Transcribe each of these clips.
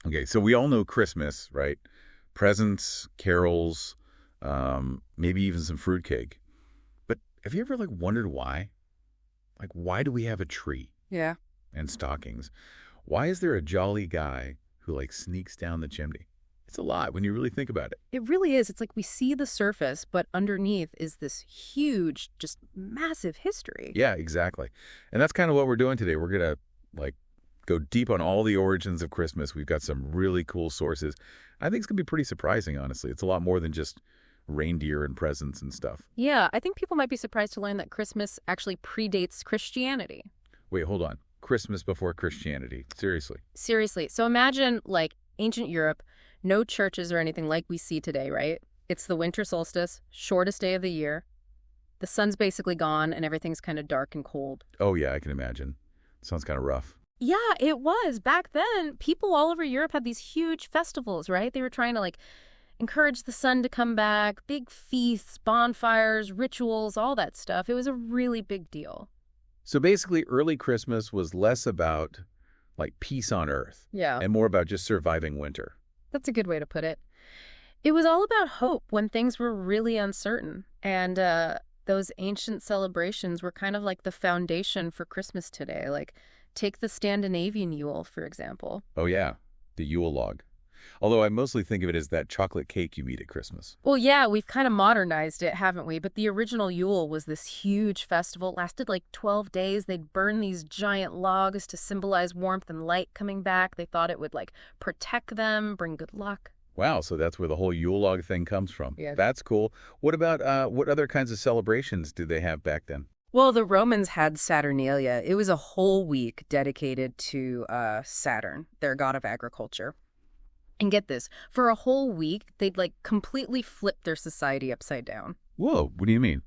Okay, so we all know Christmas, right? Presents, carols, maybe even some fruitcake. But have you ever wondered why? Like, why do we have a tree Yeah. and stockings? Why is there a jolly guy who sneaks down the chimney? It's a lot when you really think about it. It really is. It's like we see the surface, but underneath is this huge, just massive history. Yeah, exactly. And that's kind of what we're doing today. We're gonna go deep on all the origins of Christmas. We've got some really cool sources. I think it's gonna be pretty surprising, honestly. It's a lot more than just reindeer and presents and stuff. Yeah, I think people might be surprised to learn that Christmas actually predates Christianity. Wait, hold on. Christmas before Christianity. Seriously. Seriously. So imagine, ancient Europe, no churches or anything like we see today, right? It's the winter solstice, shortest day of the year. The sun's basically gone and everything's kind of dark and cold. Oh, yeah, I can imagine. Sounds kind of rough. Yeah, it was. Back then, people all over Europe had these huge festivals, right? They were trying to, encourage the sun to come back, big feasts, bonfires, rituals, all that stuff. It was a really big deal. So basically, early Christmas was less about, peace on earth. Yeah. And more about just surviving winter. That's a good way to put it. It was all about hope when things were really uncertain. And those ancient celebrations were kind of like the foundation for Christmas today. Take the Scandinavian Yule, for example. Oh, yeah, the Yule log. Although I mostly think of it as that chocolate cake you eat at Christmas. Well, yeah, we've kind of modernized it, haven't we? But the original Yule was this huge festival. It lasted 12 days. They'd burn these giant logs to symbolize warmth and light coming back. They thought it would, protect them, bring good luck. Wow, so that's where the whole Yule log thing comes from. Yeah. That's cool. What about, what other kinds of celebrations did they have back then? Well, the Romans had Saturnalia. It was a whole week dedicated to Saturn, their god of agriculture. And get this, for a whole week, they'd completely flip their society upside down. Whoa, what do you mean?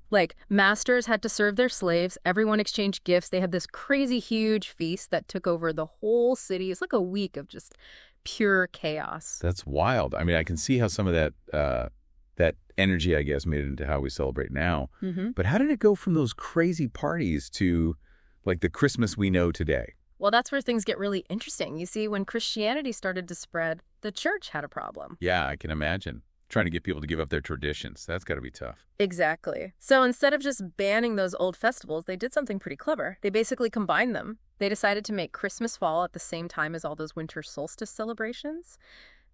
Masters had to serve their slaves, everyone exchanged gifts. They had this crazy huge feast that took over the whole city. It's like a week of just pure chaos. That's wild. I mean, I can see how some of that energy, I guess, made it into how we celebrate now. Mm-hmm. But how did it go from those crazy parties to, the Christmas we know today? Well, that's where things get really interesting. You see, when Christianity started to spread, the church had a problem. Yeah, I can imagine. Trying to get people to give up their traditions. That's got to be tough. Exactly. So instead of just banning those old festivals, they did something pretty clever. They basically combined them. They decided to make Christmas fall at the same time as all those winter solstice celebrations.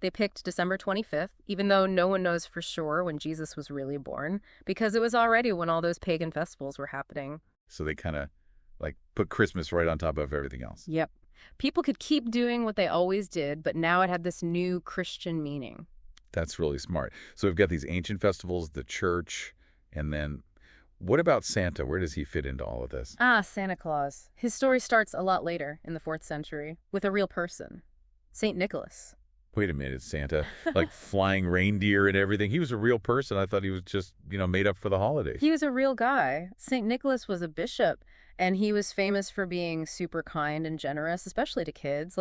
They picked December 25th, even though no one knows for sure when Jesus was really born, because it was already when all those pagan festivals were happening. So they kind of put Christmas right on top of everything else. Yep. People could keep doing what they always did, but now it had this new Christian meaning. That's really smart. So we've got these ancient festivals, the church, and then what about Santa? Where does he fit into all of this? Santa Claus. His story starts a lot later in the 4th century with a real person, St. Nicholas. Wait a minute, Santa, flying reindeer and everything. He was a real person. I thought he was just, made up for the holidays. He was a real guy. St. Nicholas was a bishop, and he was famous for being super kind and generous, especially to kids.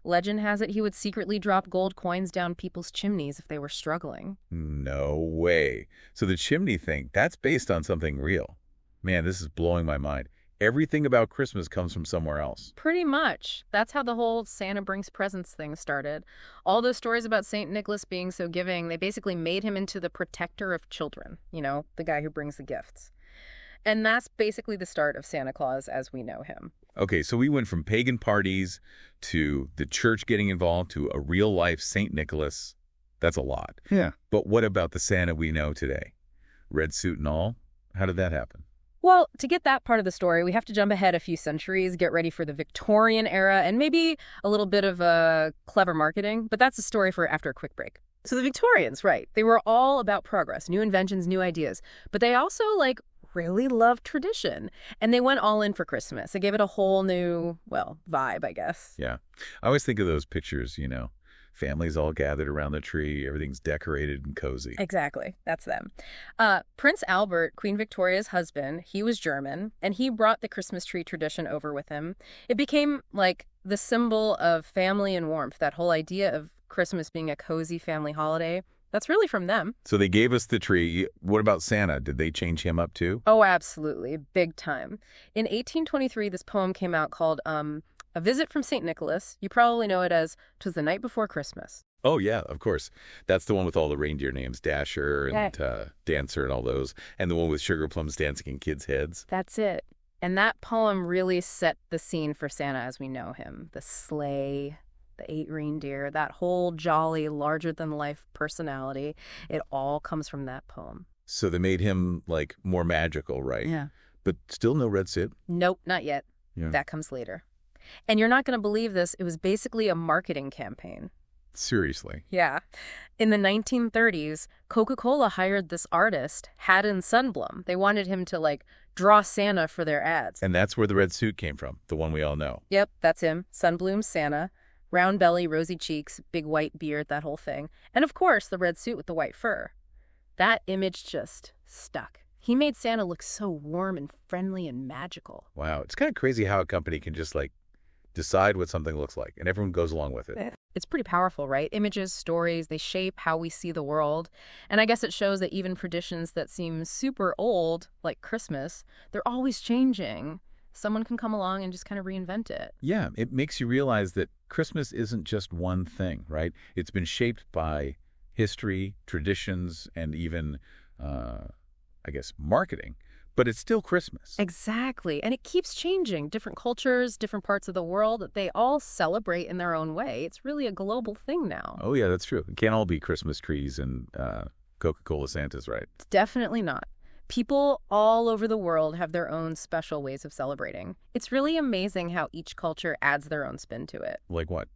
Legend has it he would secretly drop gold coins down people's chimneys if they were struggling. No way. So the chimney thing, that's based on something real. Man, this is blowing my mind. Everything about Christmas comes from somewhere else. Pretty much. That's how the whole Santa brings presents thing started. All those stories about St. Nicholas being so giving, they basically made him into the protector of children, the guy who brings the gifts. And that's basically the start of Santa Claus as we know him. Okay, so we went from pagan parties to the church getting involved to a real-life St. Nicholas. That's a lot. Yeah. But what about the Santa we know today? Red suit and all? How did that happen? Well, to get that part of the story, we have to jump ahead a few centuries, get ready for the Victorian era, and maybe a little bit of clever marketing. But that's a story for after a quick break. So the Victorians, right, they were all about progress, new inventions, new ideas. But they also, really loved tradition. And they went all in for Christmas. They gave it a whole new, vibe, I guess. Yeah. I always think of those pictures, families all gathered around the tree, everything's decorated and cozy. Exactly. That's them. Prince Albert, Queen Victoria's husband, he was German, and he brought the Christmas tree tradition over with him. It became the symbol of family and warmth, that whole idea of Christmas being a cozy family holiday. That's really from them. So they gave us the tree. What about Santa? Did they change him up too? Oh, absolutely. Big time. In 1823, this poem came out called A Visit from St. Nicholas. You probably know it as "'Twas the Night Before Christmas." Oh, yeah, of course. That's the one with all the reindeer names, Dasher and Dancer and all those, and the one with sugar plums dancing in kids' heads. That's it. And that poem really set the scene for Santa as we know him. The sleigh, the 8 reindeer, that whole jolly, larger-than-life personality, it all comes from that poem. So they made him, like, more magical, right? Yeah. But still no red suit? Nope, not yet. Yeah. That comes later. And you're not going to believe this, it was basically a marketing campaign. Seriously? Yeah. In the 1930s, Coca-Cola hired this artist, Haddon Sundblom. They wanted him to, like, draw Santa for their ads. And that's where the red suit came from, the one we all know. Yep, that's him. Sundblom's Santa. Round belly, rosy cheeks, big white beard, that whole thing. And of course, the red suit with the white fur. That image just stuck. He made Santa look so warm and friendly and magical. Wow. It's kind of crazy how a company can just, like, decide what something looks like, and everyone goes along with it. It's pretty powerful, right? Images, stories, they shape how we see the world. And I guess it shows that even traditions that seem super old, like Christmas, they're always changing. Someone can come along and just kind of reinvent it. Yeah, it makes you realize that Christmas isn't just one thing, right? It's been shaped by history, traditions, and even, I guess, marketing. But it's still Christmas. Exactly. And it keeps changing. Different cultures, different parts of the world, they all celebrate in their own way. It's really a global thing now. Oh, yeah, that's true. It can't all be Christmas trees and Coca-Cola Santas, right? It's definitely not. People all over the world have their own special ways of celebrating. It's really amazing how each culture adds their own spin to it. Like what?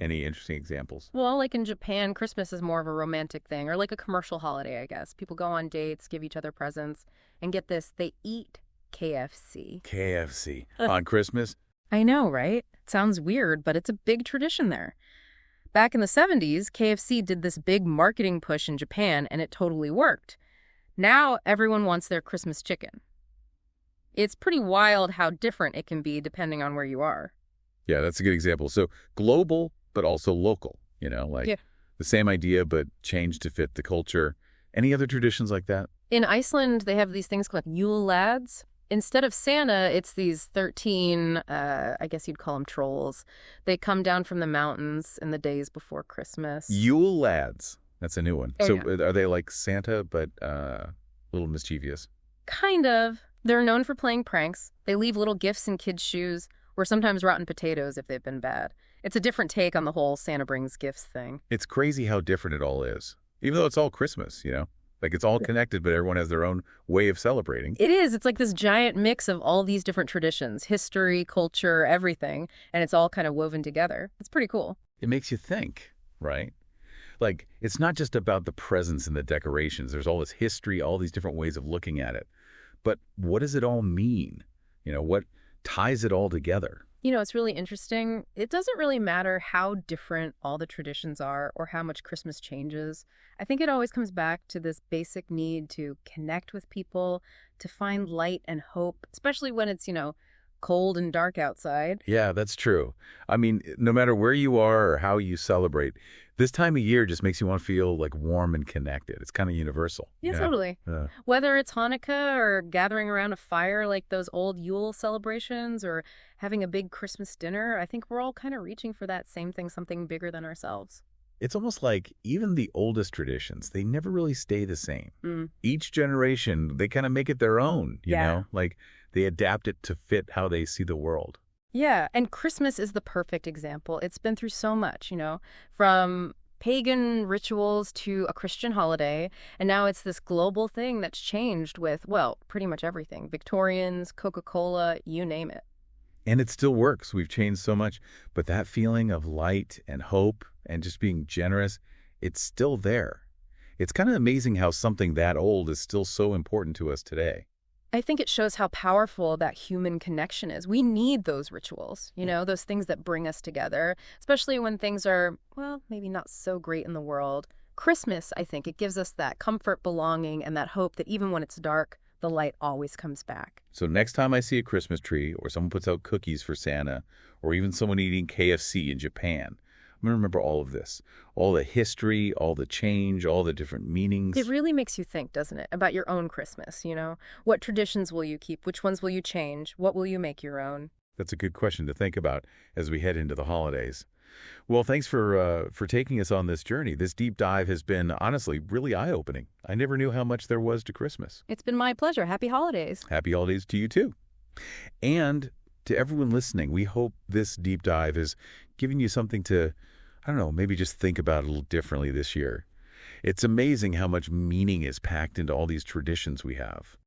Any interesting examples? Well, like in Japan, Christmas is more of a romantic thing, or like a commercial holiday, I guess. People go on dates, give each other presents, and get this, they eat KFC. KFC. On Christmas? I know, right? It sounds weird, but it's a big tradition there. Back in the 70s, KFC did this big marketing push in Japan, and it totally worked. Now everyone wants their Christmas chicken. It's pretty wild how different it can be depending on where you are. Yeah, that's a good example. So global, but also local, like the same idea, but changed to fit the culture. Any other traditions like that? In Iceland, they have these things called Yule lads. Instead of Santa, it's these 13, I guess you'd call them trolls. They come down from the mountains in the days before Christmas. Yule lads. That's a new one. Oh, so yeah. Are they like Santa, but a little mischievous? Kind of. They're known for playing pranks. They leave little gifts in kids' shoes, or sometimes rotten potatoes if they've been bad. It's a different take on the whole Santa brings gifts thing. It's crazy how different it all is. Even though it's all Christmas, Like it's all connected, but everyone has their own way of celebrating. It is. It's like this giant mix of all these different traditions, history, culture, everything, and it's all kind of woven together. It's pretty cool. It makes you think, right? Like, it's not just about the presents and the decorations. There's all this history, all these different ways of looking at it. But what does it all mean? What ties it all together? It's really interesting. It doesn't really matter how different all the traditions are or how much Christmas changes. I think it always comes back to this basic need to connect with people, to find light and hope, especially when it's, cold and dark outside. Yeah, that's true. I mean, no matter where you are or how you celebrate, this time of year just makes you want to feel like warm and connected. It's kind of universal. Yeah, totally. Whether it's Hanukkah or gathering around a fire like those old Yule celebrations or having a big Christmas dinner, I think we're all kind of reaching for that same thing, something bigger than ourselves. It's almost like even the oldest traditions, they never really stay the same. Each generation, they kind of make it their own, you know? Like they adapt it to fit how they see the world. Yeah, and Christmas is the perfect example. It's been through so much, from pagan rituals to a Christian holiday, and now it's this global thing that's changed with, well, pretty much everything. Victorians, Coca-Cola, you name it. And it still works. We've changed so much, but that feeling of light and hope and just being generous, it's still there. It's kind of amazing how something that old is still so important to us today. I think it shows how powerful that human connection is. We need those rituals, those things that bring us together, especially when things are, well, maybe not so great in the world. Christmas, I think, it gives us that comfort, belonging, and that hope that even when it's dark, the light always comes back. So next time I see a Christmas tree or someone puts out cookies for Santa or even someone eating KFC in Japan, I'm going to remember all of this, all the history, all the change, all the different meanings. It really makes you think, doesn't it, about your own Christmas, What traditions will you keep? Which ones will you change? What will you make your own? That's a good question to think about as we head into the holidays. Well, thanks for taking us on this journey. This deep dive has been, honestly, really eye-opening. I never knew how much there was to Christmas. It's been my pleasure. Happy holidays. Happy holidays to you, too. And to everyone listening, we hope this deep dive is giving you something to, I don't know, maybe just think about a little differently this year. It's amazing how much meaning is packed into all these traditions we have.